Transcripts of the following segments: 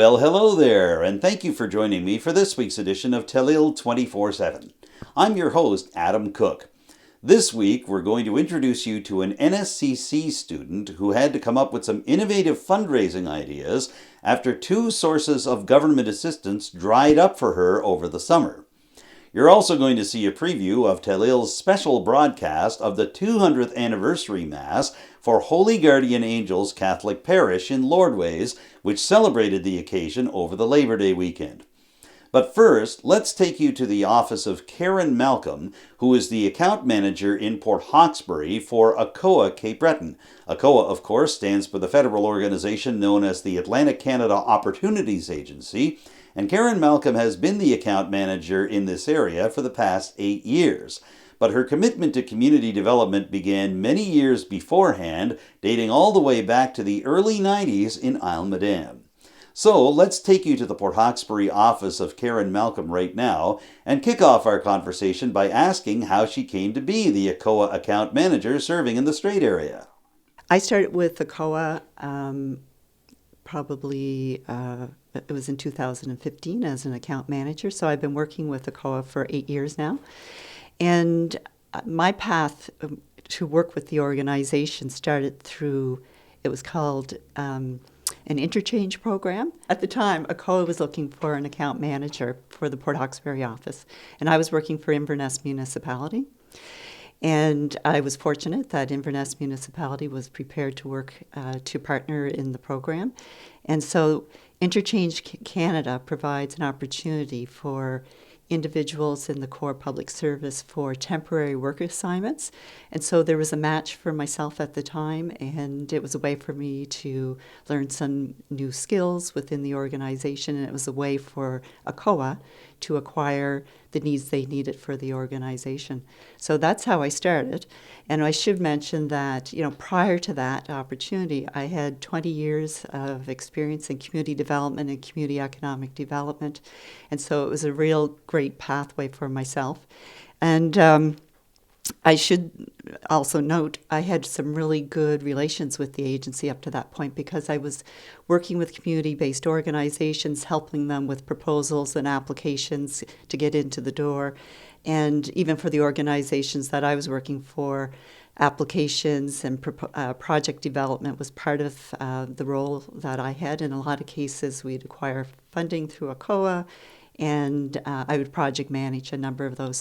Well, hello there, and thank you for joining me for this week's edition of Telile 24/7. I'm your host, Adam Cook. This week, we're going to introduce you to an NSCC student who had to come up with some innovative fundraising ideas after two sources of government assistance dried up for her over the summer. You're also going to see a preview of Telile's special broadcast of the 200th anniversary Mass for Holy Guardian Angels Catholic Parish in Lordways, which celebrated the occasion over the Labor Day weekend. But first, let's take you to the office of Karen Malcolm, who is the account manager in Port Hawkesbury for ACOA Cape Breton. ACOA, of course, stands for the federal organization known as the Atlantic Canada Opportunities Agency, and Karen Malcolm has been the account manager in this area for the past 8 years. But her commitment to community development began many years beforehand, dating all the way back to the early 90s in Isle-Madame. So let's take you to the Port Hawkesbury office of Karen Malcolm right now and kick off our conversation by asking how she came to be the ACOA account manager serving in the Strait area. I started with ACOA it was in 2015 as an account manager, so I've been working with ACOA for 8 years now. And my path to work with the organization started through, it was called an interchange program. At the time, ACOA was looking for an account manager for the Port Hawkesbury office, and I was working for Inverness Municipality. And I was fortunate that Inverness Municipality was prepared to work to partner in the program. And so Interchange Canada provides an opportunity for individuals in the core public service for temporary work assignments. And so there was a match for myself at the time, and it was a way for me to learn some new skills within the organization, and it was a way for ACOA to acquire the needs they needed for the organization. So that's how I started. And I should mention that, prior to that opportunity, I had 20 years of experience in community development and community economic development. And so it was a real great pathway for myself. And I should also note I had some really good relations with the agency up to that point because I was working with community-based organizations, helping them with proposals and applications to get into the door. And even for the organizations that I was working for, applications and project development was part of the role that I had. In a lot of cases, we'd acquire funding through ACOA, and I would project manage a number of those.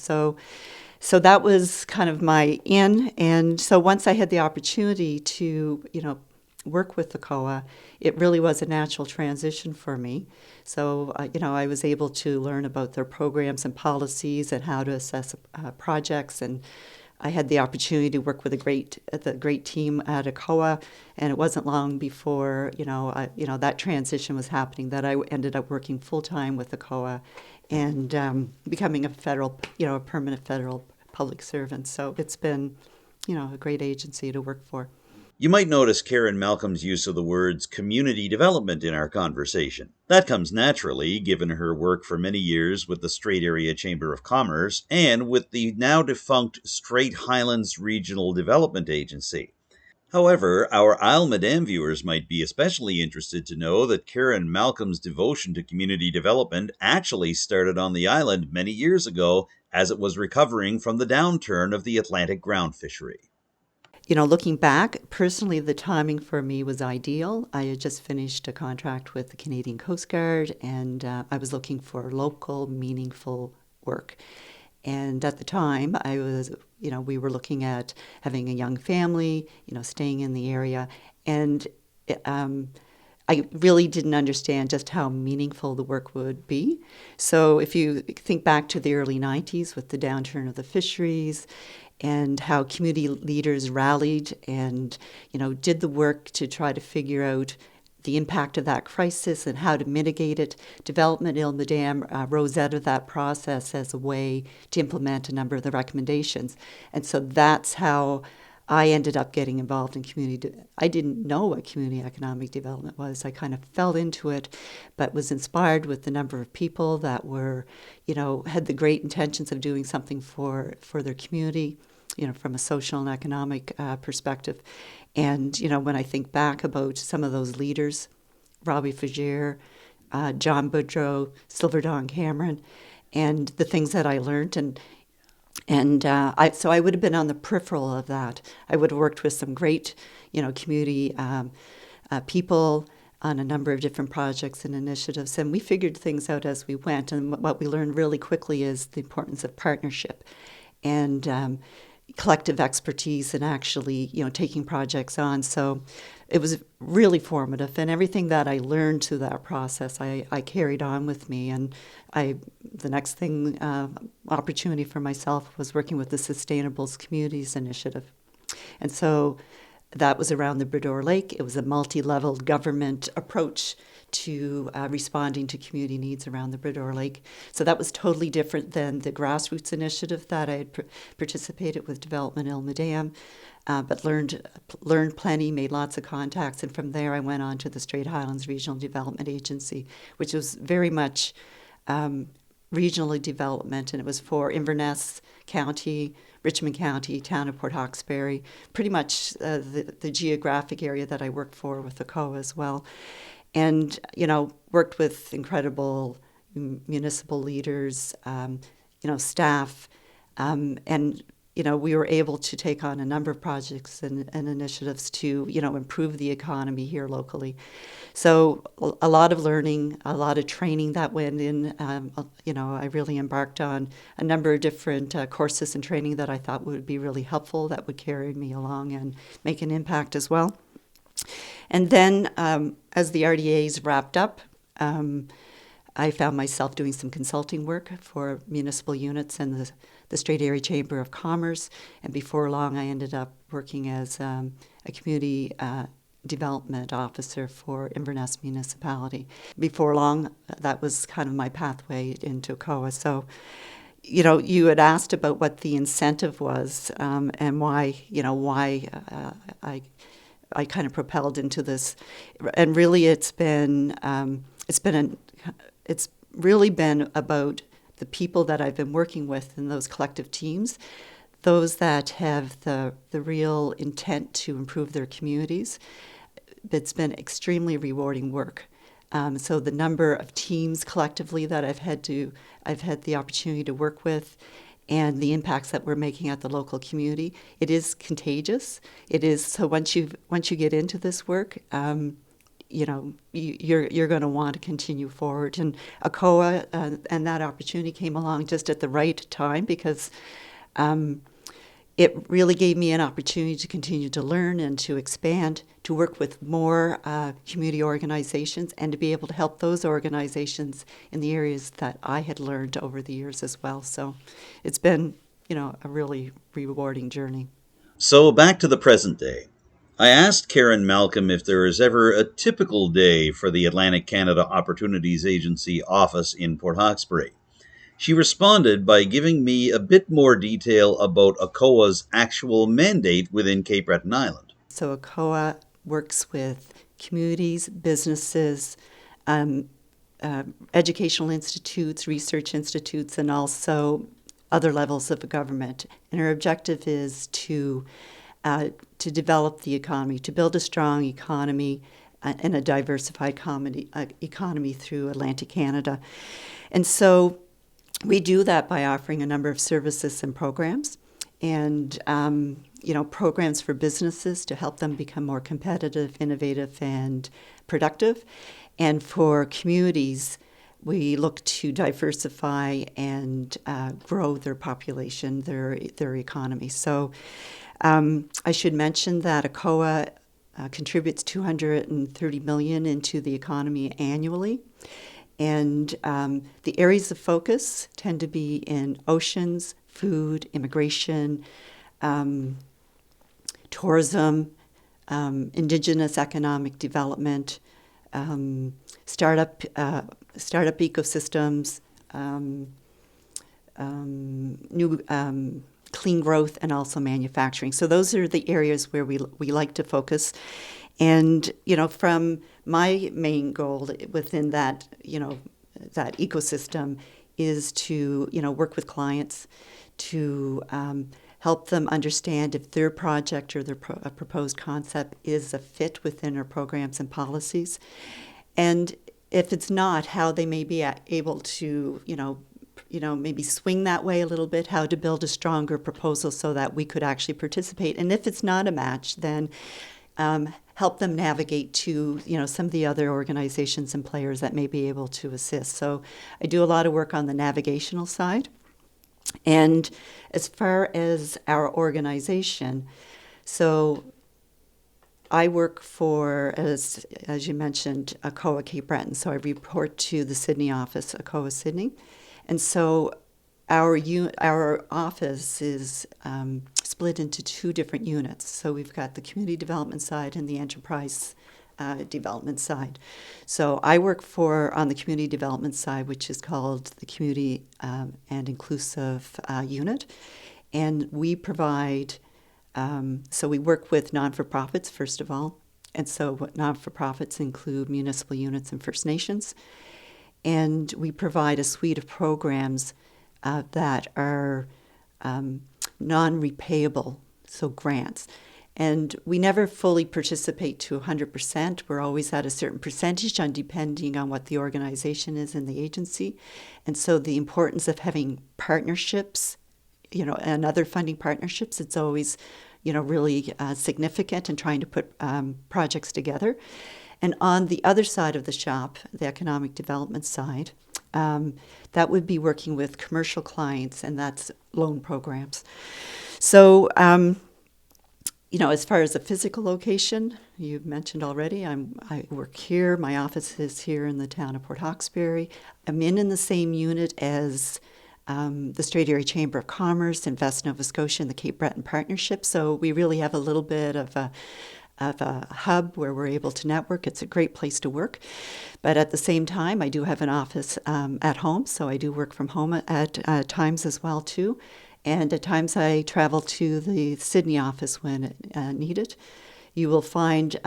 So that was kind of my in. And so once I had the opportunity to, work with ACOA, it really was a natural transition for me. So, I was able to learn about their programs and policies and how to assess projects. And I had the opportunity to work with the great team at ACOA. And it wasn't long before, that transition was happening that I ended up working full-time with ACOA and becoming a permanent federal public servant. So it's been, a great agency to work for. You might notice Karen Malcolm's use of the words community development in our conversation. That comes naturally, given her work for many years with the Strait Area Chamber of Commerce and with the now-defunct Strait Highlands Regional Development Agency. However, our Isle-Madame viewers might be especially interested to know that Karen Malcolm's devotion to community development actually started on the island many years ago as it was recovering from the downturn of the Atlantic ground fishery. Looking back, personally, the timing for me was ideal. I had just finished a contract with the Canadian Coast Guard, and I was looking for local, meaningful work. And at the time, we were looking at having a young family, staying in the area. And I really didn't understand just how meaningful the work would be. So if you think back to the early 90s with the downturn of the fisheries and how community leaders rallied and, did the work to try to figure out the impact of that crisis and how to mitigate it, Development Isle-Madame rose out of that process as a way to implement a number of the recommendations. And so that's how I ended up getting involved in community. I didn't know what community economic development was. I kind of fell into it, but was inspired with the number of people that were, had the great intentions of doing something for their community, from a social and economic perspective. And, when I think back about some of those leaders, Robbie Fagere, John Boudreau, Silver Dawn Cameron, and the things that I learned. So I would have been on the peripheral of that. I would have worked with some great, community people on a number of different projects and initiatives, and we figured things out as we went. And what we learned really quickly is the importance of partnership and collective expertise and actually, taking projects on. So it was really formative, and everything that I learned through that process, I carried on with me. And the next thing, opportunity for myself was working with the Sustainables Communities Initiative. And so that was around the Bredor Lake. It was a multi-leveled government approach to responding to community needs around the Bredor Lake. So that was totally different than the grassroots initiative that I had participated with Development Ilmadam, but learned plenty, made lots of contacts, and from there I went on to the Strait Highlands Regional Development Agency, which was very much regional development, and it was for Inverness County, Richmond County, town of Port Hawkesbury, pretty much the geographic area that I worked for with ACOA as well. And, worked with incredible municipal leaders, staff, and, we were able to take on a number of projects and initiatives to, improve the economy here locally. So a lot of learning, a lot of training that went in. I really embarked on a number of different courses and training that I thought would be really helpful, that would carry me along and make an impact as well. And then as the RDAs wrapped up, I found myself doing some consulting work for municipal units and the Strait Area Chamber of Commerce. And before long, I ended up working as a community development officer for Inverness Municipality. Before long, that was kind of my pathway into ACOA. So, you had asked about what the incentive was and why I kind of propelled into this, and really it's really been about the people that I've been working with in those collective teams, those that have the real intent to improve their communities. It's been extremely rewarding work. So the number of teams collectively that I've had the opportunity to work with, and the impacts that we're making at the local community, it is contagious. It is. So once you get into this work, you're going to want to continue forward. And ACOA and that opportunity came along just at the right time, because it really gave me an opportunity to continue to learn and to expand, to work with more community organizations, and to be able to help those organizations in the areas that I had learned over the years as well. So it's been, a really rewarding journey. So back to the present day. I asked Karen Malcolm if there is ever a typical day for the Atlantic Canada Opportunities Agency office in Port Hawkesbury. She responded by giving me a bit more detail about ACOA's actual mandate within Cape Breton Island. So ACOA works with communities, businesses, educational institutes, research institutes, and also other levels of the government. And our objective is to develop the economy, to build a strong economy and a diversified economy through Atlantic Canada. And so we do that by offering a number of services and programs, and programs for businesses to help them become more competitive, innovative, and productive. And for communities, we look to diversify and grow their population, their economy. So I should mention that ACOA contributes $230 million into the economy annually. And the areas of focus tend to be in oceans, food, immigration, tourism, Indigenous economic development, startup ecosystems, new clean growth, and also manufacturing. So those are the areas where we like to focus. And, from my main goal within that, that ecosystem is to, work with clients to help them understand if their project or their proposed concept is a fit within our programs and policies. And, if it's not, how they may be able to, maybe swing that way a little bit, how to build a stronger proposal so that we could actually participate. And if it's not a match, then help them navigate to, some of the other organizations and players that may be able to assist. So I do a lot of work on the navigational side. And as far as our organization, so I work for, as you mentioned, ACOA Cape Breton. So I report to the Sydney office, ACOA Sydney. And so our office is split into two different units. So we've got the community development side and the enterprise development side. So I work on the community development side, which is called the Community and Inclusive Unit. And we provide, so we work with non-for-profits, first of all. And so non-for-profits include municipal units and First Nations. And we provide a suite of programs that are non-repayable, so grants. And we never fully participate to 100%. We're always at a certain percentage depending on what the organization is and the agency. And so the importance of having partnerships, and other funding partnerships, it's always, really significant in trying to put projects together. And on the other side of the shop, the economic development side, that would be working with commercial clients, and that's loan programs. So, as far as the physical location, you mentioned already, I work here. My office is here in the town of Port Hawkesbury. I'm in the same unit as the Strait Area Chamber of Commerce, Invest Nova Scotia, and the Cape Breton Partnership. So we really have a little bit of a hub where we're able to network. It's a great place to work. But at the same time, I do have an office at home, so I do work from home at times as well, too. And at times I travel to the Sydney office when needed. You will find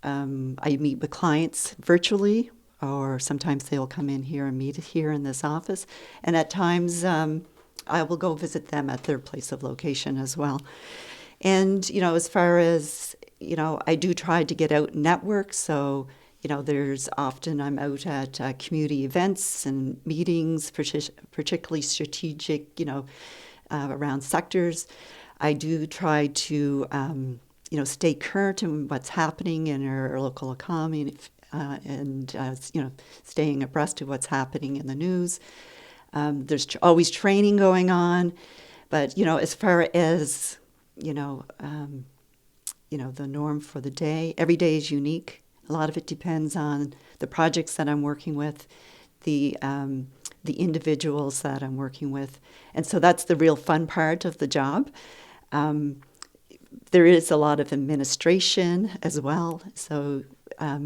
I meet with clients virtually, or sometimes they'll come in here and meet here in this office. And at times I will go visit them at their place of location as well. And, as far as, I do try to get out and network. So, there's often I'm out at community events and meetings, particularly strategic, around sectors. I do try to, stay current in what's happening in our local economy and staying abreast of what's happening in the news. There's always training going on. But, as far as, the norm for the day, every day is unique. A lot of it depends on the projects that I'm working with, the individuals that I'm working with. And so that's the real fun part of the job. There is a lot of administration as well. So, a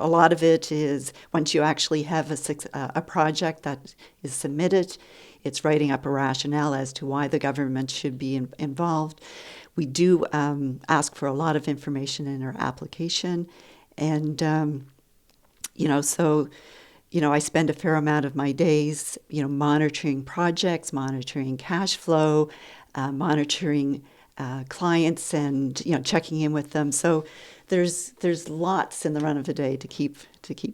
lot of it is once you actually have a project that is submitted, it's writing up a rationale as to why the government should be involved. We do ask for a lot of information in our application. And, I spend a fair amount of my days, monitoring projects, monitoring cash flow, monitoring clients and, checking in with them. So there's lots in the run of a day to keep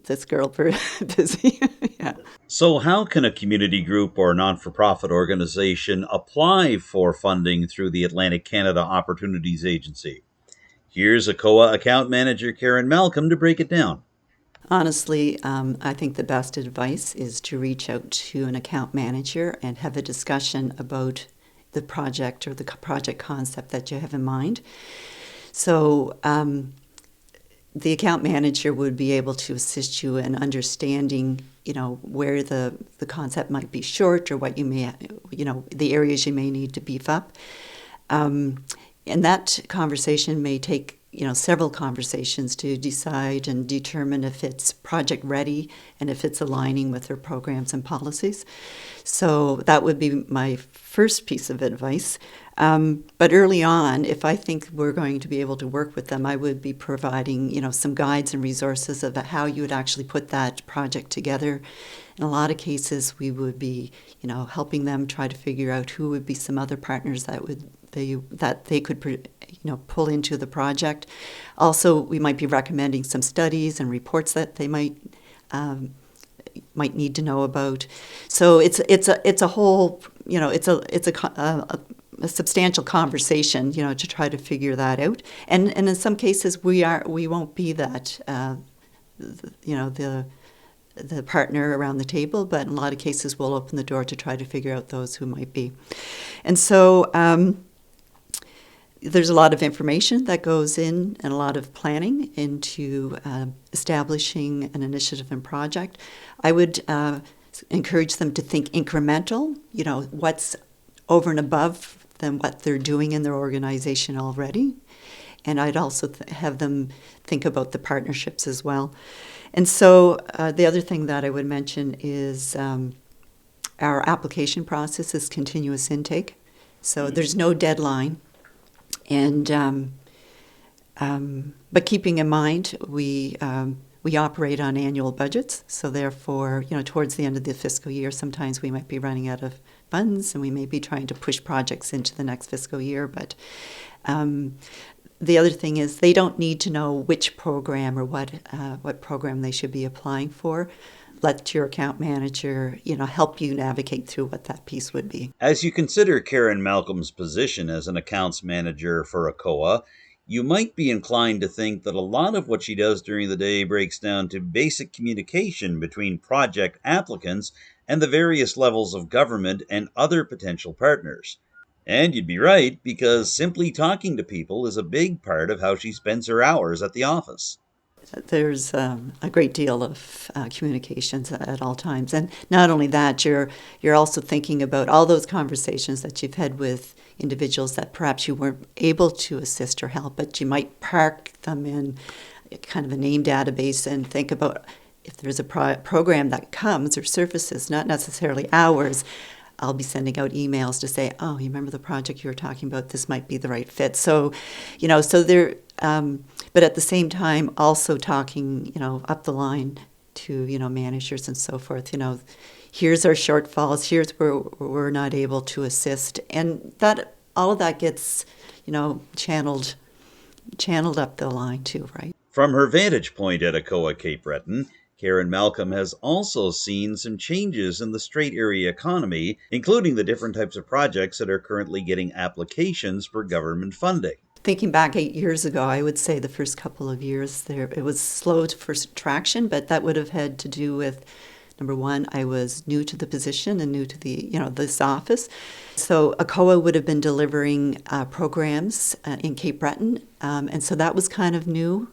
this girl busy. Yeah. So how can a community group or non-for-profit organization apply for funding through the Atlantic Canada Opportunities Agency? Here's ACOA Account Manager Karen Malcolm to break it down. Honestly, I think the best advice is to reach out to an account manager and have a discussion about the project or the project concept that you have in mind. So the account manager would be able to assist you in understanding, where the concept might be short or what you may, the areas you may need to beef up. And that conversation may take, several conversations to decide and determine if it's project ready and if it's aligning with their programs and policies. So that would be my first piece of advice. But early on, if I think we're going to be able to work with them, I would be providing, some guides and resources about how you would actually put that project together. In a lot of cases, we would be, helping them try to figure out who would be some other partners that they could, pull into the project. Also, we might be recommending some studies and reports that they might need to know about. So it's a whole, it's a substantial conversation, to try to figure that out. And in some cases, we won't be that, the partner around the table, but in a lot of cases, we'll open the door to try to figure out those who might be. And so there's a lot of information that goes in and a lot of planning into establishing an initiative and project. I would encourage them to think incremental, what's over and above than what they're doing in their organization already. And I'd also have them think about the partnerships as well. And so the other thing that I would mention is our application process is continuous intake. So there's no deadline. And but keeping in mind, we operate on annual budgets. So therefore, towards the end of the fiscal year, sometimes we might be running out of funds, and we may be trying to push projects into the next fiscal year. But the other thing is they don't need to know which program or what program they should be applying for. Let your account manager, help you navigate through what that piece would be. As you consider Karen Malcolm's position as an accounts manager for ACOA, you might be inclined to think that a lot of what she does during the day breaks down to basic communication between project applicants and the various levels of government and other potential partners. And you'd be right, because simply talking to people is a big part of how she spends her hours at the office. There's a great deal of communications at all times. And not only that, you're also thinking about all those conversations that you've had with individuals that perhaps you weren't able to assist or help, but you might park them in kind of a name database and think about if there's a program that comes or surfaces, not necessarily ours. I'll be sending out emails to say, oh, you remember the project you were talking about? This might be the right fit. So, so there, but at the same time, also talking, up the line to, managers and so forth, here's our shortfalls, here's where we're not able to assist. And that, all of that gets, channeled up the line too, right? From her vantage point at ACOA Cape Breton, Karen Malcolm has also seen some changes in the Strait Area economy, including the different types of projects that are currently getting applications for government funding. Thinking back 8 years ago, I would say the first couple of years there, it was slow for traction, but that would have had to do with, number one, I was new to the position and new to the, this office. So ACOA would have been delivering programs in Cape Breton, and so that was kind of new.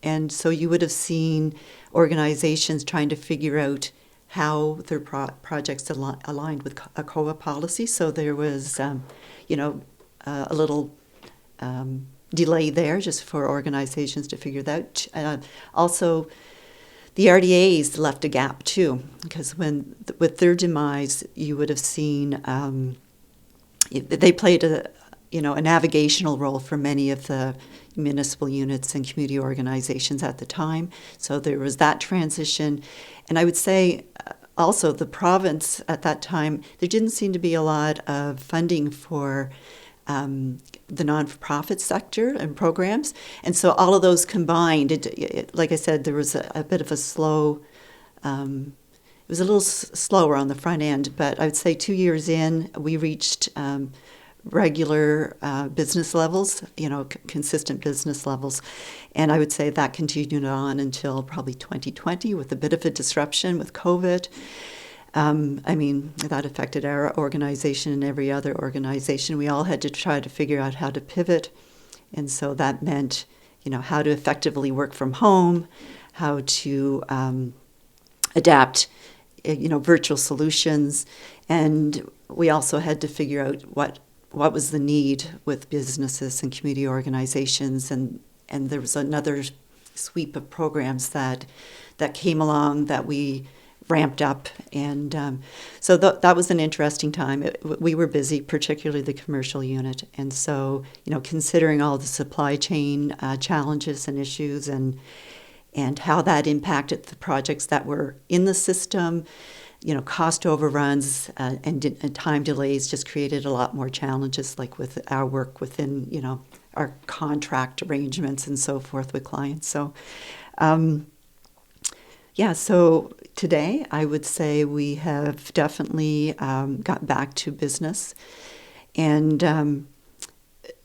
And so you would have seen organizations trying to figure out how their projects aligned with ACOA policy. So there was, a little delay there just for organizations to figure that out. Also, the RDAs left a gap too, because with their demise, you would have seen they played a navigational role for many of the municipal units and community organizations at the time. So there was that transition. And I would say also the province at that time, there didn't seem to be a lot of funding for the non-for-profit sector and programs. And so all of those combined, it, like I said, there was a bit of a slow, it was a little slower on the front end, but I would say 2 years in, we reached regular business levels, consistent business levels. And I would say that continued on until probably 2020 with a bit of a disruption with COVID. That affected our organization and every other organization. We all had to try to figure out how to pivot. And so that meant, how to effectively work from home, how to adapt, virtual solutions. And we also had to figure out what was the need with businesses and community organizations, and there was another sweep of programs that came along that we ramped up. And so that was an interesting time. We were busy, particularly the commercial unit. And so, considering all the supply chain challenges and issues and how that impacted the projects that were in the system, cost overruns and time delays just created a lot more challenges, like with our work within, our contract arrangements and so forth with clients. So, so today I would say we have definitely got back to business and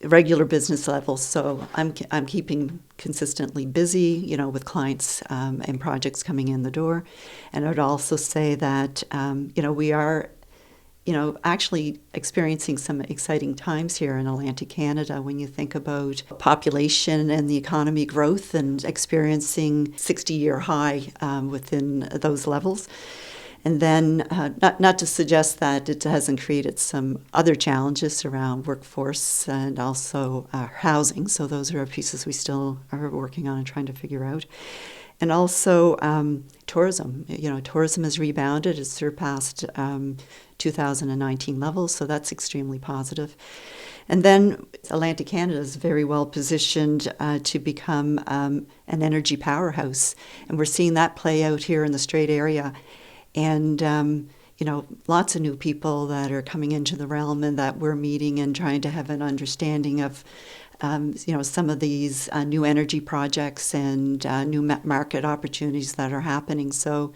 regular business levels. So I'm keeping consistently busy, with clients and projects coming in the door. And I would also say that, we are, actually experiencing some exciting times here in Atlantic Canada when you think about population and the economy growth and experiencing 60-year high within those levels. And then, not to suggest that it hasn't created some other challenges around workforce and also housing. So those are pieces we still are working on and trying to figure out. And also tourism. Tourism has rebounded. It's surpassed 2019 levels, so that's extremely positive. And then Atlantic Canada is very well positioned to become an energy powerhouse. And we're seeing that play out here in the Strait area. And, lots of new people that are coming into the realm and that we're meeting and trying to have an understanding of, some of these new energy projects and new market opportunities that are happening. So,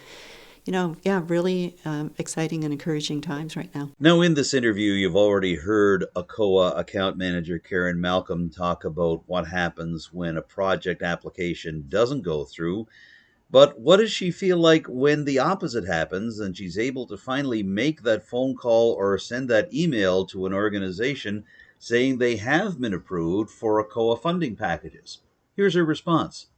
really exciting and encouraging times right now. Now, in this interview, you've already heard ACOA account manager Karen Malcolm talk about what happens when a project application doesn't go through. But what does she feel like when the opposite happens and she's able to finally make that phone call or send that email to an organization saying they have been approved for ACOA funding packages? Here's her response.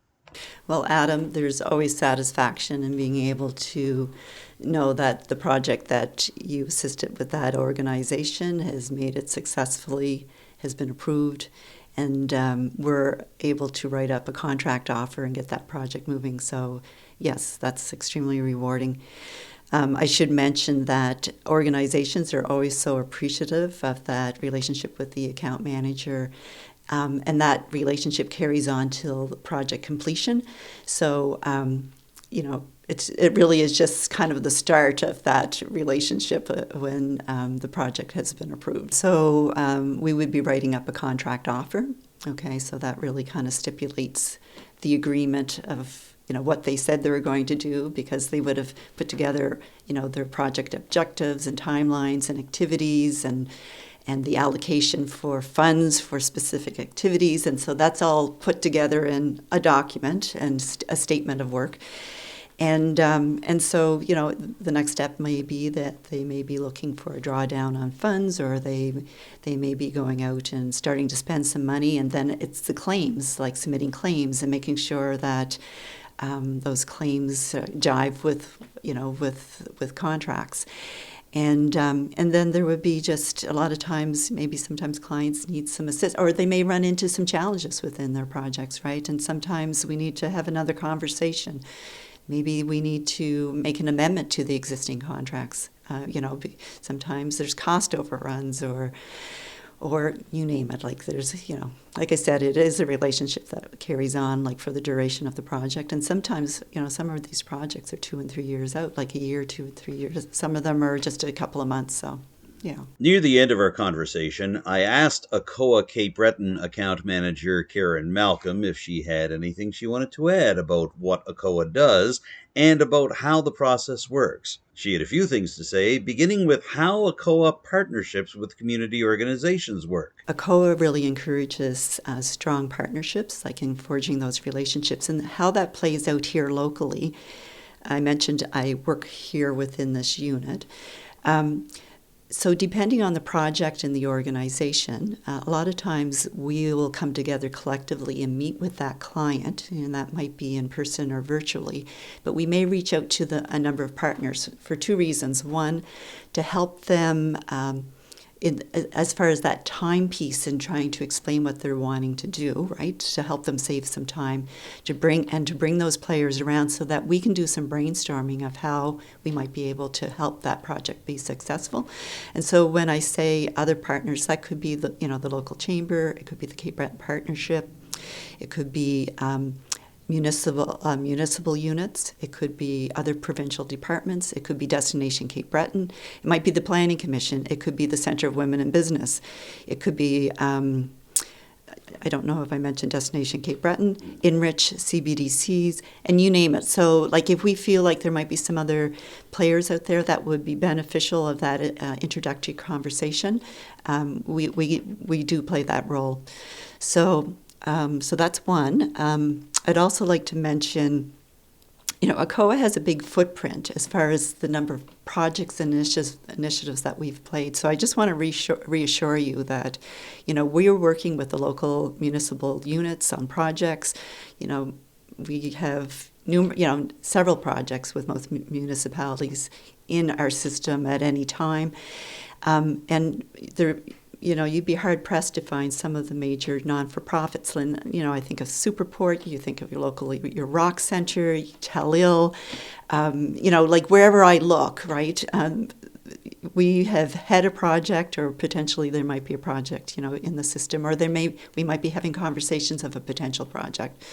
Well, Adam, there's always satisfaction in being able to know that the project that you assisted with that organization has made it successfully, has been approved, and we're able to write up a contract offer and get that project moving. So, yes, that's extremely rewarding. I should mention that organizations are always so appreciative of that relationship with the account manager, and that relationship carries on till the project completion. So, it really is just kind of the start of that relationship when the project has been approved. So we would be writing up a contract offer. Okay, so that really kind of stipulates the agreement of what they said they were going to do, because they would have put together their project objectives and timelines and activities and the allocation for funds for specific activities, and so that's all put together in a document and a statement of work. And so, the next step may be that they may be looking for a drawdown on funds, or they may be going out and starting to spend some money, and then it's the claims, like submitting claims and making sure that those claims jive with contracts. And then there would be just a lot of times, maybe sometimes clients need some assist, or they may run into some challenges within their projects, right? And sometimes we need to have another conversation. Maybe we need to make an amendment to the existing contracts. Sometimes there's cost overruns or you name it. Like there's, like I said, it is a relationship that carries on like for the duration of the project. And sometimes, some of these projects are 2 and 3 years out, like a year, 2 and 3 years. Some of them are just a couple of months. So, yeah. Near the end of our conversation, I asked ACOA Cape Breton account manager Karen Malcolm if she had anything she wanted to add about what ACOA does and about how the process works. She had a few things to say, beginning with how ACOA partnerships with community organizations work. ACOA really encourages strong partnerships, like in forging those relationships, and how that plays out here locally. I mentioned I work here within this unit. So depending on the project and the organization, a lot of times we will come together collectively and meet with that client, and that might be in person or virtually. But we may reach out to a number of partners for 2 reasons. One, to help them as far as that time piece and trying to explain what they're wanting to do, right, to help them save some time, to bring those players around so that we can do some brainstorming of how we might be able to help that project be successful. And so when I say other partners, that could be the local chamber, it could be the Cape Breton Partnership, it could be municipal units, it could be other provincial departments, it could be Destination Cape Breton, it might be the Planning Commission, it could be the Centre of Women in Business, it could be, I don't know if I mentioned Destination Cape Breton, Enrich, CBDCs, and you name it. So like if we feel like there might be some other players out there that would be beneficial of that introductory conversation, we do play that role. So that's one. I'd also like to mention, ACOA has a big footprint as far as the number of projects and initiatives that we've played. So I just want to reassure you that, we're working with the local municipal units on projects. We have several projects with most municipalities in our system at any time, and there. You'd be hard-pressed to find some of the major non-for-profits. And, I think of Superport, you think of your Rock Center, Telile, like wherever I look, right? We have had a project, or potentially there might be a project, in the system, or we might be having conversations of a potential project.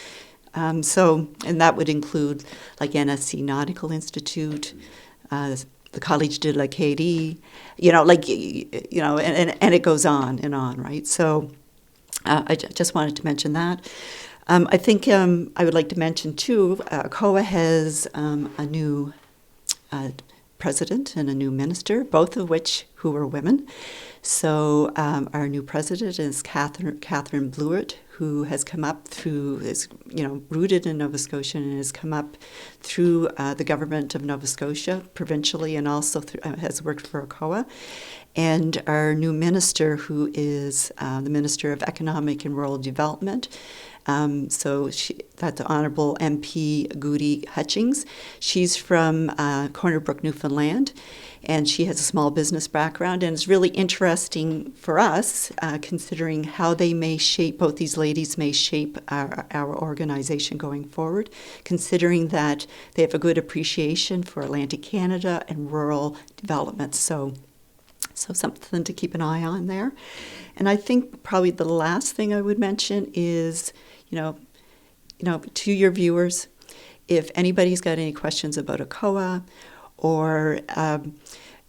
And that would include like NSC Nautical Institute, the Collège de l'Acadie, and it goes on and on, right? So I just wanted to mention that. I think I would like to mention, too, ACOA has a new president and a new minister, both of which who are women. So our new president is Catherine Blewett, who has come up is rooted in Nova Scotia and has come up through the government of Nova Scotia provincially, and also has worked for ACOA. And our new minister, who is the Minister of Economic and Rural Development, that's Honourable MP Goody Hutchings. She's from Corner Brook, Newfoundland, and she has a small business background, and it's really interesting for us, considering how both these ladies may shape our organization going forward, considering that they have a good appreciation for Atlantic Canada and rural development. So something to keep an eye on there. And I think probably the last thing I would mention is, to your viewers, if anybody's got any questions about ACOA, or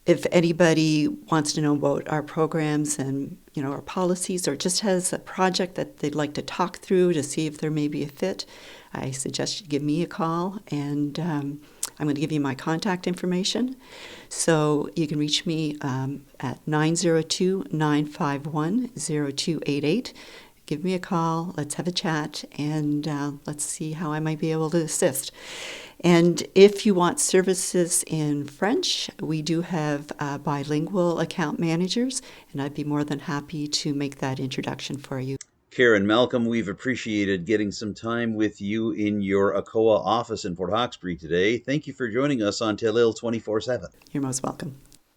if anybody wants to know about our programs and our policies, or just has a project that they'd like to talk through to see if there may be a fit, I suggest you give me a call, and I'm going to give you my contact information. So you can reach me at 902-951-0288. Give me a call, let's have a chat, and let's see how I might be able to assist. And if you want services in French, we do have bilingual account managers, and I'd be more than happy to make that introduction for you. Karen Malcolm, we've appreciated getting some time with you in your ACOA office in Port Hawkesbury today. Thank you for joining us on Telile 24/7. You're most welcome.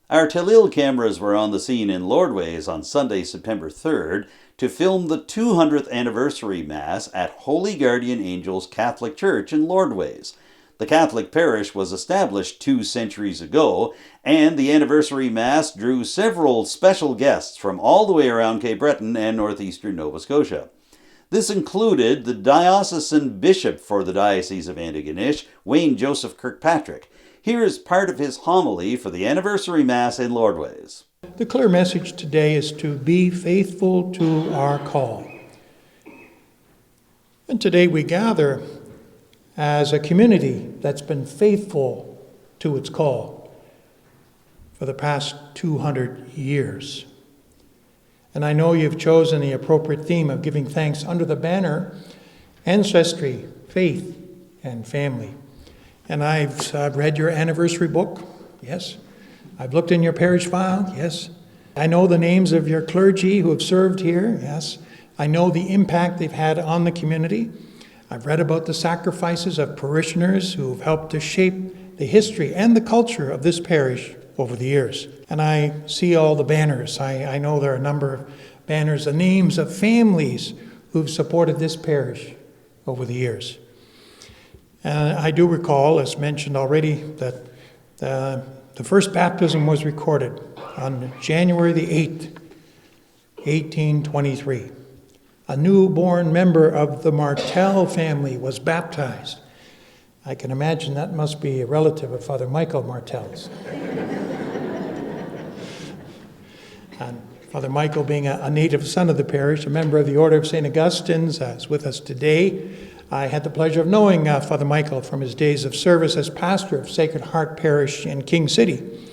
Our Telile cameras were on the scene in Lordways on Sunday, September 3rd, to film the 200th anniversary Mass at Holy Guardian Angels Catholic Church in Lordways. The Catholic parish was established 2 centuries ago, and the anniversary Mass drew several special guests from all the way around Cape Breton and northeastern Nova Scotia. This included the diocesan bishop for the Diocese of Antigonish, Wayne Joseph Kirkpatrick. Here is part of his homily for the anniversary Mass in Lordways. The clear message today is to be faithful to our call. And today we gather as a community that's been faithful to its call for the past 200 years. And I know you've chosen the appropriate theme of giving thanks under the banner Ancestry, Faith, and Family. And I've read your anniversary book, yes. I've looked in your parish file, yes. I know the names of your clergy who have served here, yes. I know the impact they've had on the community. I've read about the sacrifices of parishioners who have helped to shape the history and the culture of this parish over the years. And I see all the banners. I know there are a number of banners, the names of families who've supported this parish over the years. And I do recall, as mentioned already, that the first baptism was recorded on January the 8th, 1823. A newborn member of the Martel family was baptized. I can imagine that must be a relative of Father Michael Martel's. And Father Michael, being a native son of the parish, a member of the Order of St. Augustine's, is with us today. I had the pleasure of knowing Father Michael from his days of service as pastor of Sacred Heart Parish in King City.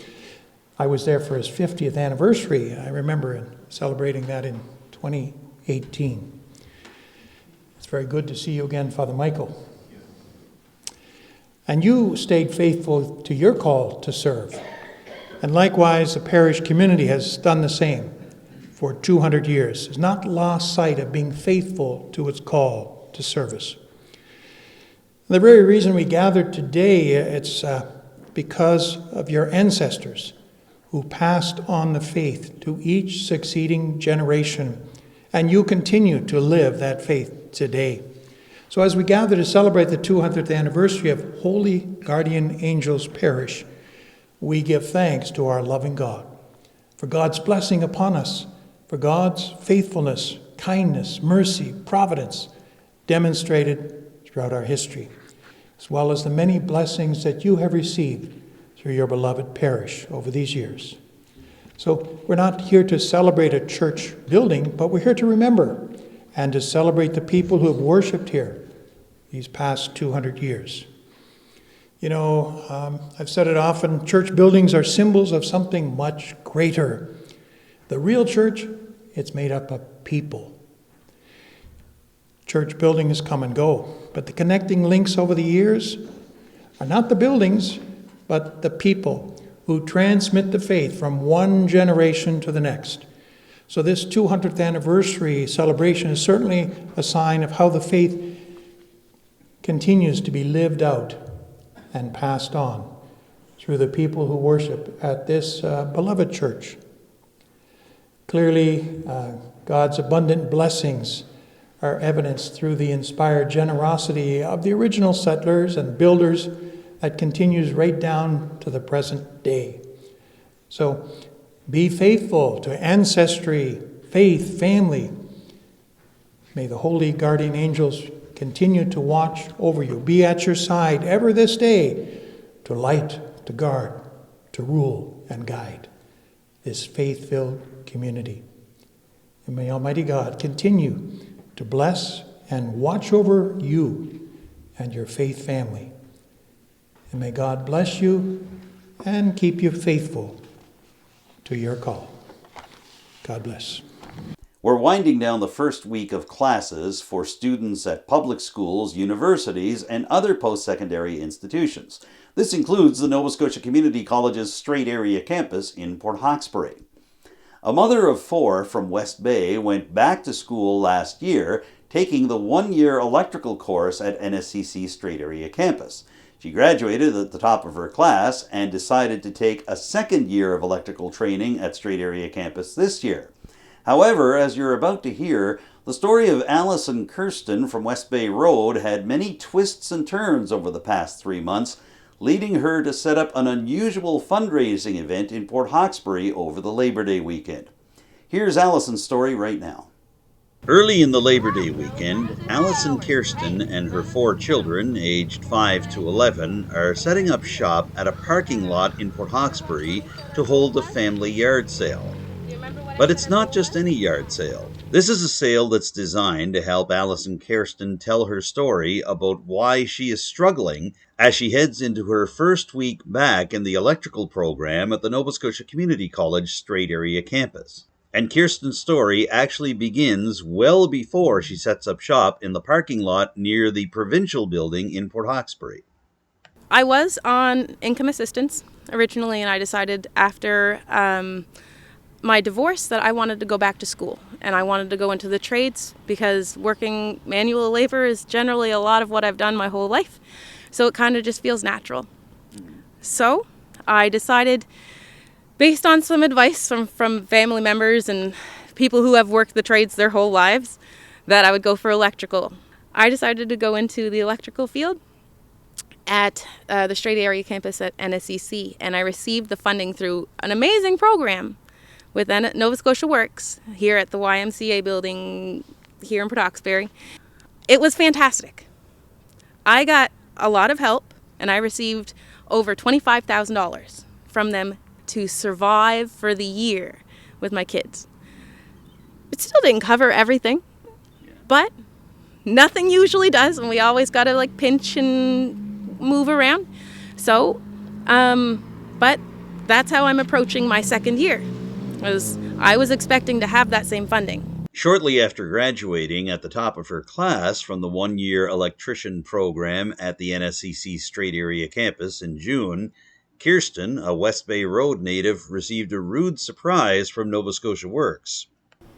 I was there for his 50th anniversary. I remember celebrating that in 2018. It's very good to see you again, Father Michael. And you stayed faithful to your call to serve. And likewise, the parish community has done the same for 200 years. Has not lost sight of being faithful to its call to service. The very reason we gathered today, it's because of your ancestors who passed on the faith to each succeeding generation, and you continue to live that faith today. So as we gather to celebrate the 200th anniversary of Holy Guardian Angels Parish, we give thanks to our loving God for God's blessing upon us, for God's faithfulness, kindness, mercy, providence demonstrated throughout our history, as well as the many blessings that you have received through your beloved parish over these years. So we're not here to celebrate a church building, but we're here to remember and to celebrate the people who have worshipped here these past 200 years. You know, I've said it often, church buildings are symbols of something much greater. The real church, it's made up of people. Church buildings come and go, but the connecting links over the years are not the buildings, but the people who transmit the faith from one generation to the next. So this 200th anniversary celebration is certainly a sign of how the faith continues to be lived out and passed on through the people who worship at this beloved church. Clearly, God's abundant blessings are evidenced through the inspired generosity of the original settlers and builders that continues right down to the present day. So be faithful to ancestry, faith, family. May the holy guardian angels continue to watch over you, be at your side ever this day, to light, to guard, to rule and guide this faith-filled community. And may Almighty God continue to bless and watch over you and your faith family. And may God bless you and keep you faithful to your call. God bless. We're winding down the first week of classes for students at public schools, universities, and other post-secondary institutions. This includes the Nova Scotia Community College's Strait Area campus in Port Hawkesbury. A mother of 4 from West Bay went back to school last year, taking the one-year electrical course at NSCC Strait Area campus. She graduated at the top of her class and decided to take a second year of electrical training at Strait Area campus this year. However, as you're about to hear, the story of Alison Kersten from West Bay Road had many twists and turns over the past 3 months, leading her to set up an unusual fundraising event in Port Hawkesbury over the Labor Day weekend. Here's Alison's story right now. Early in the Labor Day weekend, Alison Kersten and her 4 children, aged 5 to 11, are setting up shop at a parking lot in Port Hawkesbury to hold a family yard sale. But it's not just any yard sale. This is a sale that's designed to help Alison Kersten tell her story about why she is struggling as she heads into her first week back in the electrical program at the Nova Scotia Community College Strait Area campus. And Kirsten's story actually begins well before she sets up shop in the parking lot near the provincial building in Port Hawkesbury. I was on income assistance originally, and I decided after my divorce that I wanted to go back to school, and I wanted to go into the trades because working manual labor is generally a lot of what I've done my whole life, so it kind of just feels natural. So I decided based on some advice from family members and people who have worked the trades their whole lives, that I would go for electrical. I decided to go into the electrical field at the Strait Area campus at NSCC, and I received the funding through an amazing program with Nova Scotia Works here at the YMCA building here in Port Hawkesbury. It was fantastic. I got a lot of help, and I received over $25,000 from them to survive for the year with my kids. It still didn't cover everything, but nothing usually does, and we always got to pinch and move around. So, but that's how I'm approaching my second year. I was expecting to have that same funding. Shortly after graduating at the top of her class from the one-year electrician program at the NSCC Strait Area campus in June, Kersten, a West Bay Road native, received a rude surprise from Nova Scotia Works.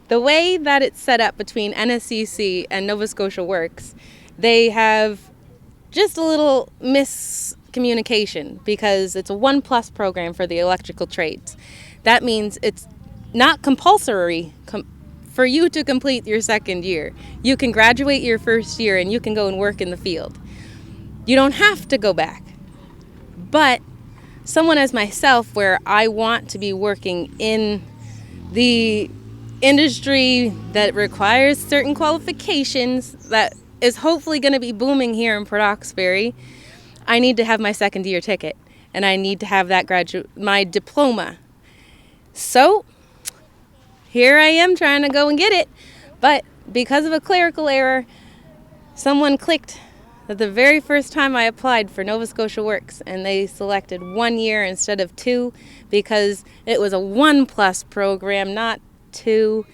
The way that it's set up between NSCC and Nova Scotia Works, they have just a little miscommunication because it's a 1+ program for the electrical trades. That means it's not compulsory for you to complete your second year. You can graduate your first year and you can go and work in the field. You don't have to go back. But someone as myself, where I want to be working in the industry that requires certain qualifications, that is hopefully going to be booming here in Port Hawkesbury, I need to have my second year ticket, and I need to have that my diploma. So here I am trying to go and get it, but because of a clerical error, someone clicked that the very first time I applied for Nova Scotia Works, and they selected 1 year instead of 2 because it was a 1+ program, not 2.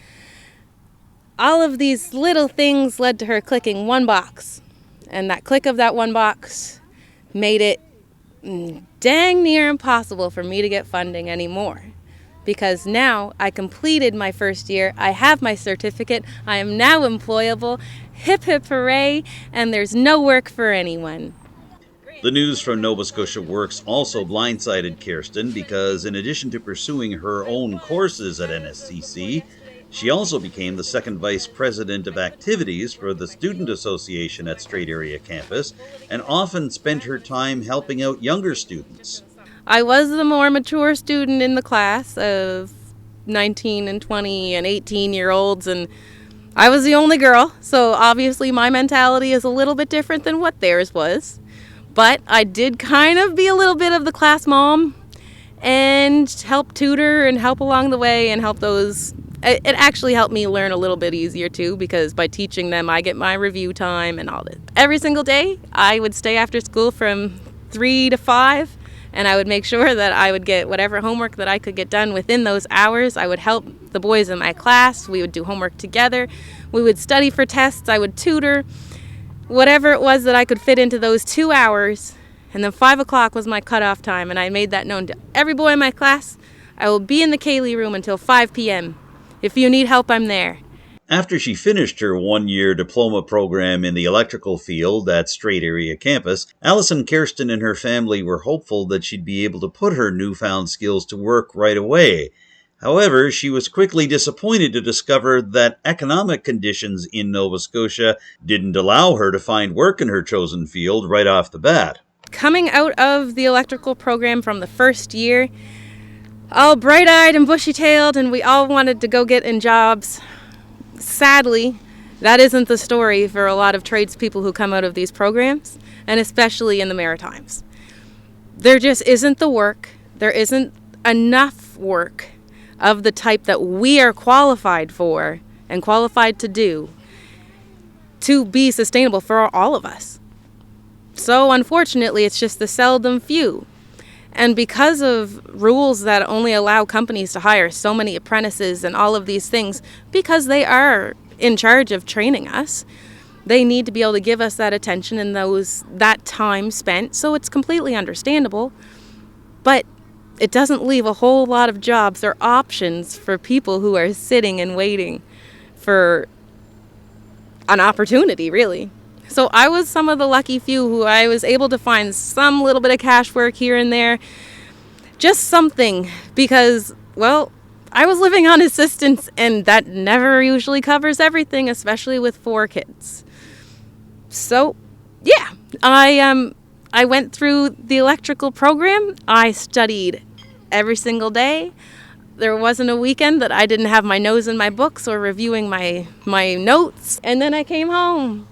All of these little things led to her clicking one box, and that click of that one box made it dang near impossible for me to get funding anymore. Because now I completed my first year, I have my certificate, I am now employable, hip hip hooray, and there's no work for anyone. The news from Nova Scotia Works also blindsided Kersten because in addition to pursuing her own courses at NSCC, she also became the second vice president of activities for the Student Association at Strait Area campus and often spent her time helping out younger students. I was the more mature student in the class of 19 and 20 and 18-year-olds, and I was the only girl, so obviously my mentality is a little bit different than what theirs was. But I did kind of be a little bit of the class mom and help tutor and help along the way and help those. It actually helped me learn a little bit easier too, because by teaching them I get my review time and all that. Every single day I would stay after school from 3 to 5. And I would make sure that I would get whatever homework that I could get done within those hours. I would help the boys in my class. We would do homework together. We would study for tests. I would tutor. Whatever it was that I could fit into those 2 hours. And then 5 o'clock was my cutoff time. And I made that known to every boy in my class. I will be in the Kaylee room until 5 p.m. If you need help, I'm there. After she finished her one-year diploma program in the electrical field at Strait Area campus, Alison Kersten and her family were hopeful that she'd be able to put her newfound skills to work right away. However, she was quickly disappointed to discover that economic conditions in Nova Scotia didn't allow her to find work in her chosen field right off the bat. Coming out of the electrical program from the first year, all bright-eyed and bushy-tailed, and we all wanted to go get in jobs. Sadly, that isn't the story for a lot of tradespeople who come out of these programs, and especially in the Maritimes. There just isn't the work. There isn't enough work of the type that we are qualified for and qualified to do to be sustainable for all of us. So unfortunately, it's just the seldom few. And because of rules that only allow companies to hire so many apprentices and all of these things, because they are in charge of training us, they need to be able to give us that attention and that time spent. So it's completely understandable. But it doesn't leave a whole lot of jobs or options for people who are sitting and waiting for an opportunity, really. So I was some of the lucky few who I was able to find some little bit of cash work here and there. just something, because, well, I was living on assistance, and that never usually covers everything, especially with 4 kids. So, yeah, I went through the electrical program. I studied every single day. There wasn't a weekend that I didn't have my nose in my books or reviewing my notes. And then I came home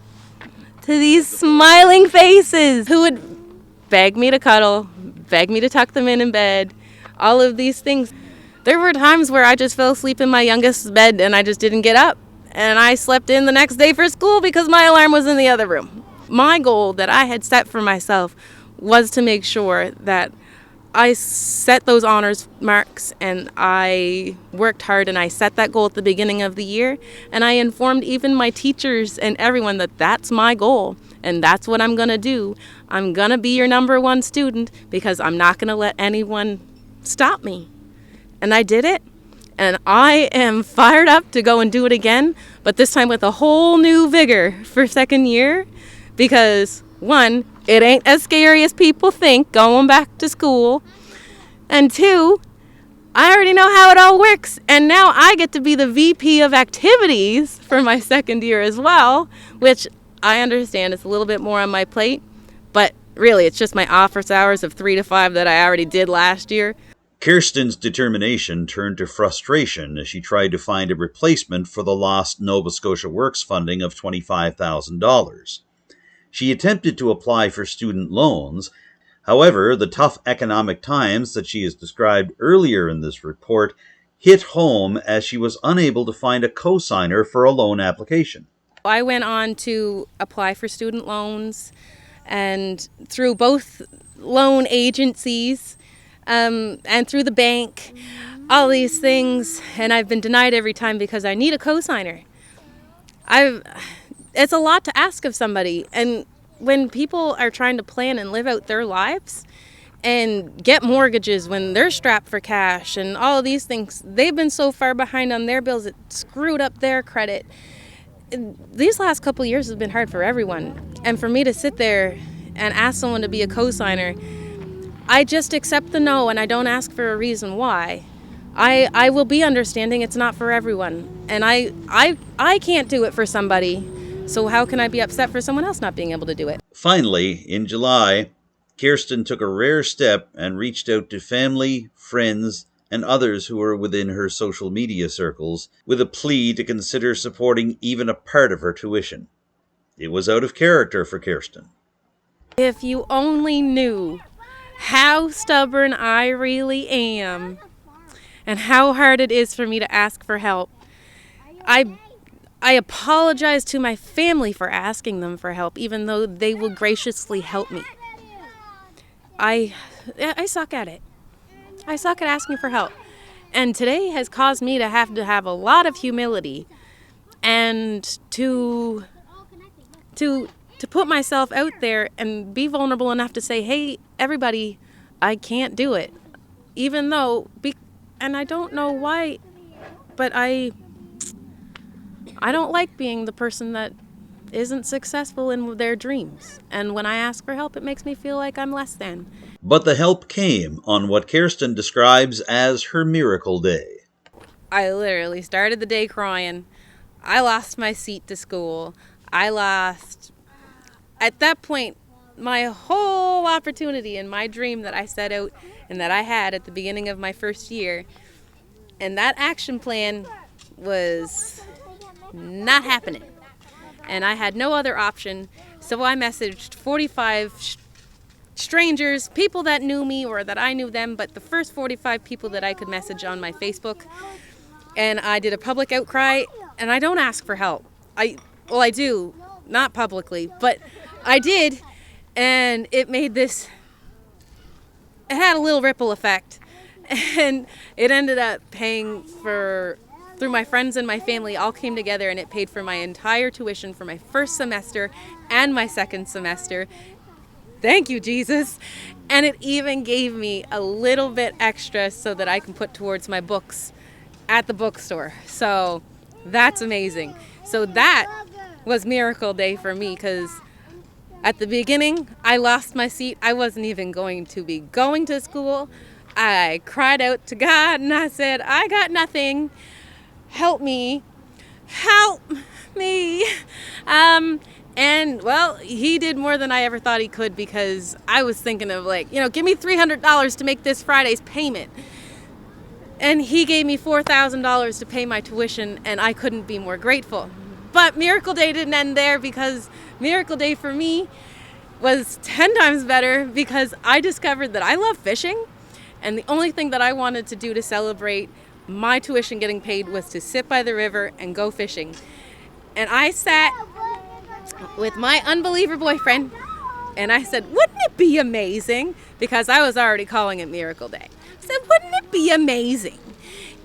to these smiling faces who would beg me to cuddle, beg me to tuck them in bed, all of these things. There were times where I just fell asleep in my youngest's bed and I just didn't get up. And I slept in the next day for school because my alarm was in the other room. My goal that I had set for myself was to make sure that I set those honors marks, and I worked hard, and I set that goal at the beginning of the year, and I informed even my teachers and everyone that that's my goal and that's what I'm going to do. I'm going to be your number 1 student because I'm not going to let anyone stop me. And I did it, and I am fired up to go and do it again, but this time with a whole new vigor for second year, because 1, it ain't as scary as people think going back to school, and 2, I already know how it all works, and now I get to be the VP of activities for my second year as well, which I understand is a little bit more on my plate, but really it's just my office hours of 3 to 5 that I already did last year. Kersten's determination turned to frustration as she tried to find a replacement for the lost Nova Scotia Works funding of $25,000. She attempted to apply for student loans. However, the tough economic times that she has described earlier in this report hit home as she was unable to find a co-signer for a loan application. I went on to apply for student loans, and through both loan agencies and through the bank, all these things, and I've been denied every time because I need a co-signer. It's a lot to ask of somebody, and when people are trying to plan and live out their lives and get mortgages when they're strapped for cash and all of these things, they've been so far behind on their bills it screwed up their credit. These last couple of years have been hard for everyone, and for me to sit there and ask someone to be a co-signer, I just accept the no and I don't ask for a reason why. I will be understanding it's not for everyone, and I can't do it for somebody. So how can I be upset for someone else not being able to do it? Finally, in July, Kersten took a rare step and reached out to family, friends, and others who were within her social media circles with a plea to consider supporting even a part of her tuition. It was out of character for Kersten. If you only knew how stubborn I really am and how hard it is for me to ask for help. I apologize to my family for asking them for help, even though they will graciously help me. I suck at it. I suck at asking for help. And today has caused me to have a lot of humility and to put myself out there and be vulnerable enough to say, hey, everybody, I can't do it. Even though, and I don't know why, but I don't like being the person that isn't successful in their dreams. And when I ask for help, it makes me feel like I'm less than. But the help came on what Kersten describes as her miracle day. I literally started the day crying. I lost my seat to school. At that point, my whole opportunity and my dream that I set out and that I had at the beginning of my first year. And that action plan was not happening. And I had no other option. So I messaged 45 strangers, people that knew me or that I knew them, but the first 45 people that I could message on my Facebook. And I did a public outcry, and I don't ask for help. I do, not publicly, but I did, and it had a little ripple effect. And it ended up through my friends and my family all came together, and it paid for my entire tuition for my first semester and my second semester. Thank you, Jesus. And it even gave me a little bit extra so that I can put towards my books at the bookstore. So that's amazing. So that was Miracle Day for me, because at the beginning, I lost my seat. I wasn't even going to be going to school. I cried out to God and I said, I got nothing. Help me. Help me. And well, he did more than I ever thought he could, because I was thinking of give me $300 to make this Friday's payment. And he gave me $4,000 to pay my tuition, and I couldn't be more grateful. But Miracle Day didn't end there, because Miracle Day for me was 10 times better, because I discovered that I love fishing, and the only thing that I wanted to do to celebrate my tuition getting paid was to sit by the river and go fishing. And I sat with my unbeliever boyfriend, and I said, wouldn't it be amazing? Because I was already calling it Miracle Day. I said, wouldn't it be amazing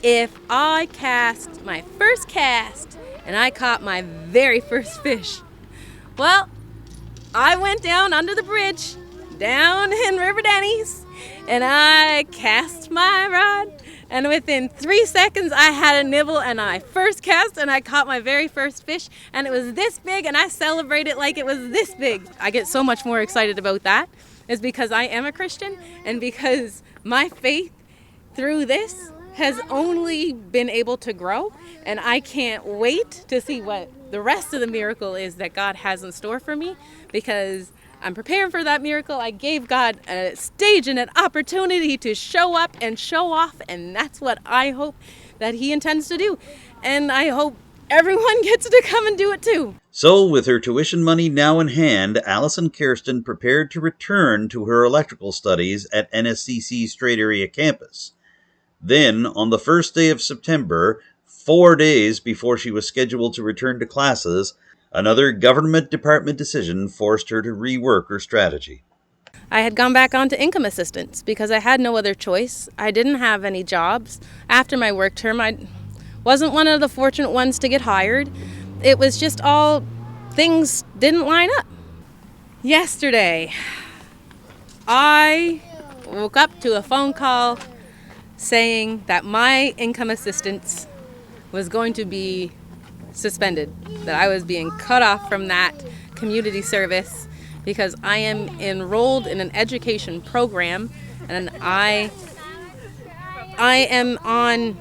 if I cast my first cast and I caught my very first fish? Well, I went down under the bridge, down in River Denny's, and I cast my rod. And within 3 seconds, I had a nibble, and I first cast, and I caught my very first fish, and it was this big, and I celebrated like it was this big. I get so much more excited about that, is because I am a Christian, and because my faith through this has only been able to grow, and I can't wait to see what the rest of the miracle is that God has in store for me, because I'm preparing for that miracle. I gave God a stage and an opportunity to show up and show off, and that's what I hope that he intends to do. And I hope everyone gets to come and do it too. So, with her tuition money now in hand, Alison Kersten prepared to return to her electrical studies at NSCC Strait Area campus. Then, on the first day of September, 4 days before she was scheduled to return to classes, another government department decision forced her to rework her strategy. I had gone back onto income assistance because I had no other choice. I didn't have any jobs. After my work term, I wasn't one of the fortunate ones to get hired. It was just all things didn't line up. Yesterday, I woke up to a phone call saying that my income assistance was going to be suspended, that I was being cut off from that community service because I am enrolled in an education program, and I am on,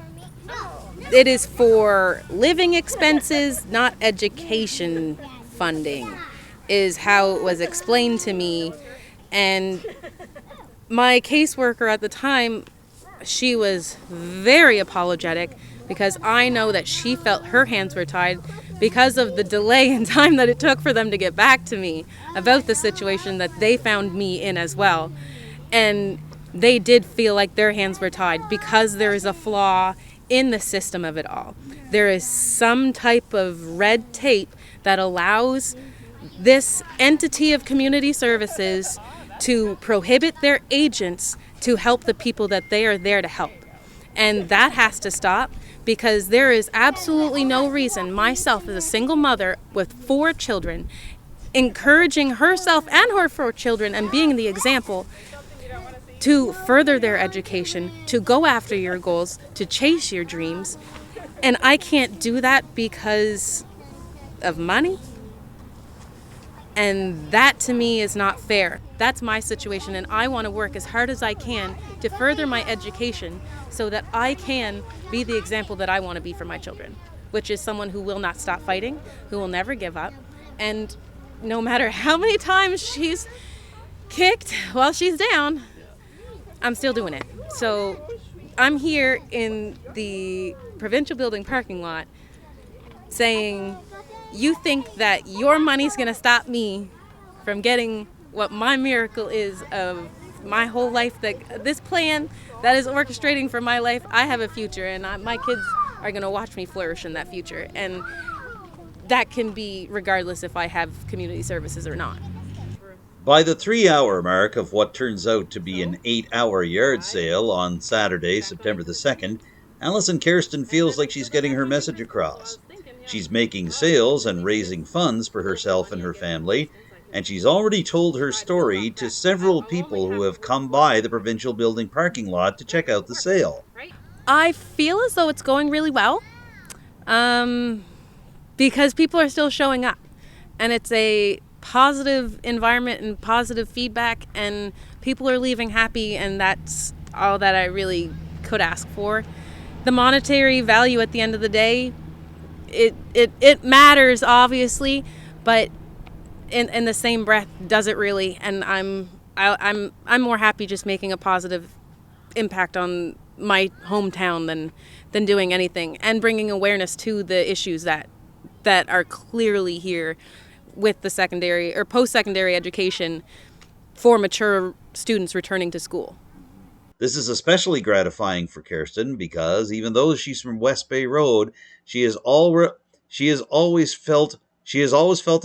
it is for living expenses, not education funding, is how it was explained to me. And my caseworker at the time, she was very apologetic, because I know that she felt her hands were tied because of the delay in time that it took for them to get back to me about the situation that they found me in as well. And they did feel like their hands were tied because there is a flaw in the system of it all. There is some type of red tape that allows this entity of community services to prohibit their agents to help the people that they are there to help. And that has to stop, because there is absolutely no reason, myself as a single mother with 4 children, encouraging herself and her 4 children and being the example to further their education, to go after your goals, to chase your dreams. And I can't do that because of money. And that to me is not fair. That's my situation, and I want to work as hard as I can to further my education so that I can be the example that I want to be for my children, which is someone who will not stop fighting, who will never give up, and no matter how many times she's kicked while she's down, I'm still doing it. So I'm here in the provincial building parking lot saying, you think that your money's going to stop me from getting what my miracle is of my whole life, that this plan that is orchestrating for my life, I have a future, and my kids are going to watch me flourish in that future. And that can be regardless if I have community services or not. By the 3-hour mark of what turns out to be an 8-hour yard sale on Saturday, September the 2nd, Alison Kersten feels like she's getting her message across. She's making sales and raising funds for herself and her family, and she's already told her story to several people who have come by the provincial building parking lot to check out the sale. I feel as though it's going really well, because people are still showing up, and it's a positive environment and positive feedback, and people are leaving happy, and that's all that I really could ask for. The monetary value at the end of the day, it matters, obviously, but in the same breath, does it really? And I'm more happy just making a positive impact on my hometown than doing anything, and bringing awareness to the issues that are clearly here with the secondary or post-secondary education for mature students returning to school. This is especially gratifying for Kersten because even though she's from West Bay Road, she has always felt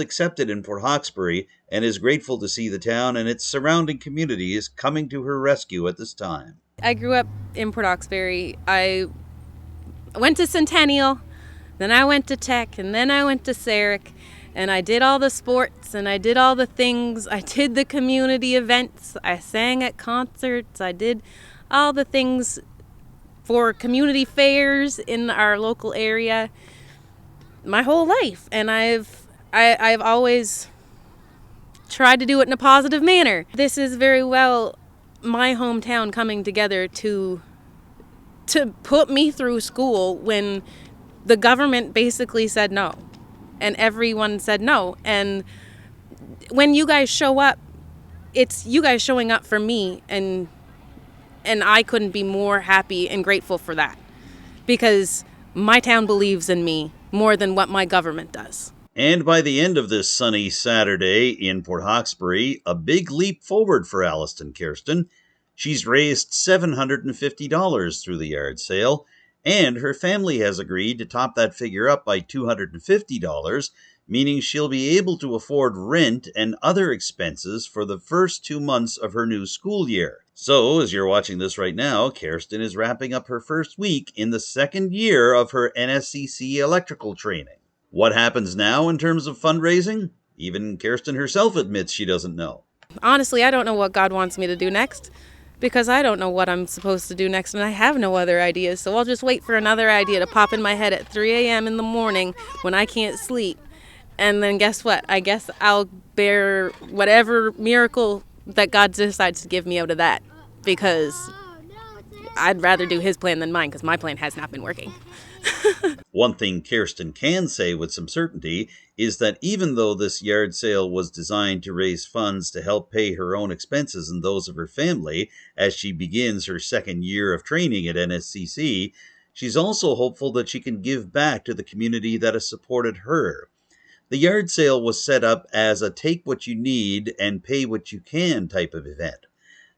accepted in Port Hawkesbury and is grateful to see the town and its surrounding communities coming to her rescue at this time. I grew up in Port Hawkesbury. I went to Centennial, then I went to Tech, and then I went to Sarek, and I did all the sports, and I did all the things. I did the community events. I sang at concerts. I did all the things for community fairs in our local area my whole life, and I've always tried to do it in a positive manner. This is very well my hometown coming together to put me through school when the government basically said no, and everyone said no. And when you guys show up, it's you guys showing up for me, and I couldn't be more happy and grateful for that, because my town believes in me more than what my government does. And by the end of this sunny Saturday in Port Hawkesbury, a big leap forward for Alison Kersten. She's raised $750 through the yard sale, and her family has agreed to top that figure up by $250, meaning she'll be able to afford rent and other expenses for the first 2 months of her new school year. So, as you're watching this right now, Kersten is wrapping up her first week in the second year of her NSCC electrical training. What happens now in terms of fundraising? Even Kersten herself admits she doesn't know. Honestly, I don't know what God wants me to do next, because I don't know what I'm supposed to do next, and I have no other ideas. So I'll just wait for another idea to pop in my head at 3 a.m. in the morning when I can't sleep. And then guess what? I guess I'll bear whatever miracle that God decides to give me out of that, because I'd rather do his plan than mine, because my plan has not been working. One thing Kersten can say with some certainty is that even though this yard sale was designed to raise funds to help pay her own expenses and those of her family as she begins her second year of training at NSCC, she's also hopeful that she can give back to the community that has supported her. The yard sale was set up as a take what you need and pay what you can type of event.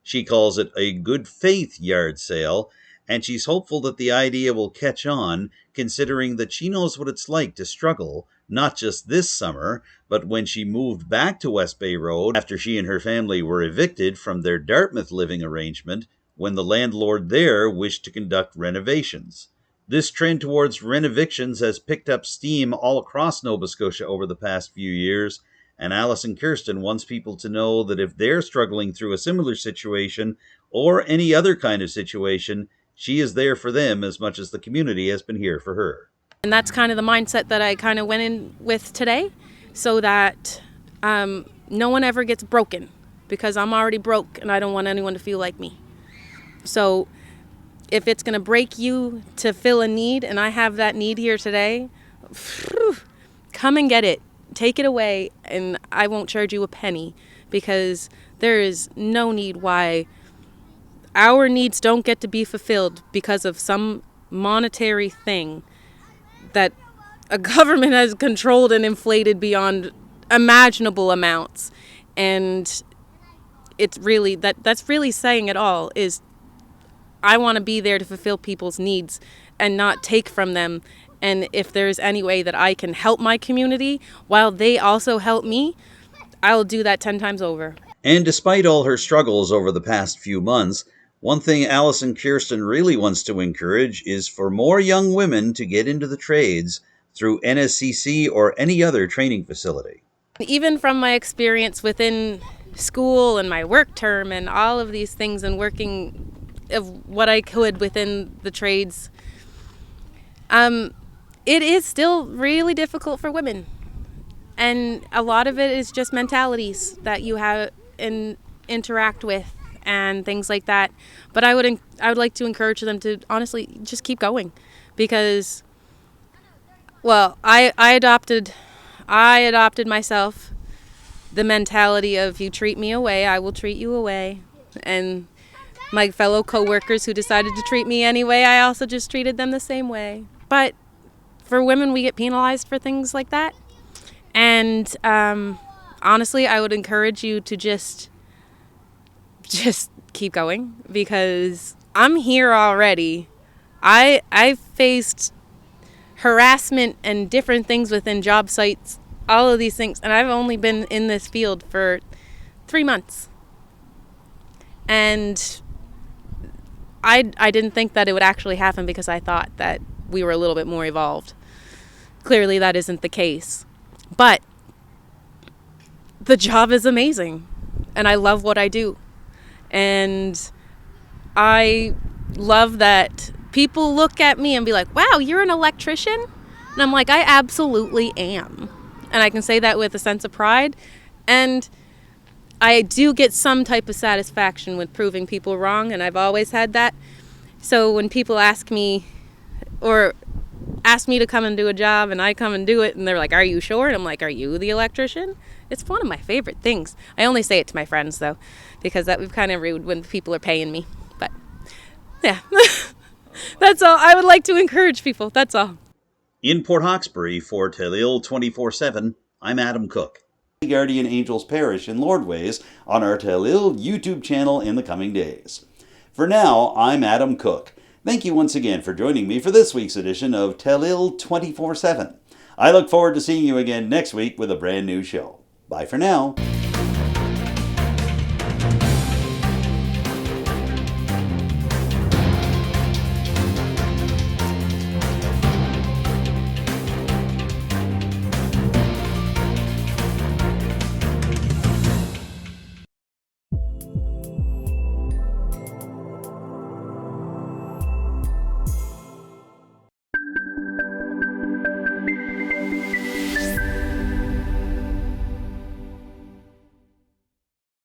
She calls it a good faith yard sale, and she's hopeful that the idea will catch on, considering that she knows what it's like to struggle, not just this summer, but when she moved back to West Bay Road after she and her family were evicted from their Dartmouth living arrangement when the landlord there wished to conduct renovations. This trend towards renovictions has picked up steam all across Nova Scotia over the past few years, and Alison Kersten wants people to know that if they're struggling through a similar situation or any other kind of situation, she is there for them as much as the community has been here for her. And that's kind of the mindset that I kind of went in with today, so that no one ever gets broken, because I'm already broke and I don't want anyone to feel like me. So if it's going to break you to fill a need, and I have that need here today, come and get it. Take it away, and I won't charge you a penny, because there is no need why our needs don't get to be fulfilled because of some monetary thing that a government has controlled and inflated beyond imaginable amounts. And it's really, that's really saying it all, is I want to be there to fulfill people's needs and not take from them. And if there's any way that I can help my community while they also help me, I'll do that 10 times over. And despite all her struggles over the past few months, one thing Alison Kersten really wants to encourage is for more young women to get into the trades through NSCC or any other training facility. Even from my experience within school and my work term and all of these things, and working of what I could within the trades, it is still really difficult for women. And a lot of it is just mentalities that you have and interact with. and things like that. But I would like to encourage them to honestly just keep going, because, well, I adopted myself the mentality of, you treat me away, I will treat you away. And my fellow coworkers who decided to treat me anyway, I also just treated them the same way. But for women, we get penalized for things like that. And honestly, I would encourage you to just keep going, because I'm here already. I faced harassment and different things within job sites, all of these things, and I've only been in this field for 3 months. And I didn't think that it would actually happen, because I thought that we were a little bit more evolved. Clearly that isn't the case. But the job is amazing, and I love what I do. And I love that people look at me and be like, wow, you're an electrician? And I'm like, I absolutely am. And I can say that with a sense of pride. And I do get some type of satisfaction with proving people wrong, and I've always had that. So when people ask me to come and do a job, and I come and do it, and they're like, are you sure? And I'm like, are you the electrician? It's one of my favorite things. I only say it to my friends, though, because that would be kind of rude when people are paying me. But yeah, that's all. I would like to encourage people. That's all. In Port Hawkesbury for Telile 24/7, I'm Adam Cook. Guardian Angels Parish in Lordways on our Telile YouTube channel in the coming days. For now, I'm Adam Cook. Thank you once again for joining me for this week's edition of Telile 24/7. I look forward to seeing you again next week with a brand new show. Bye for now.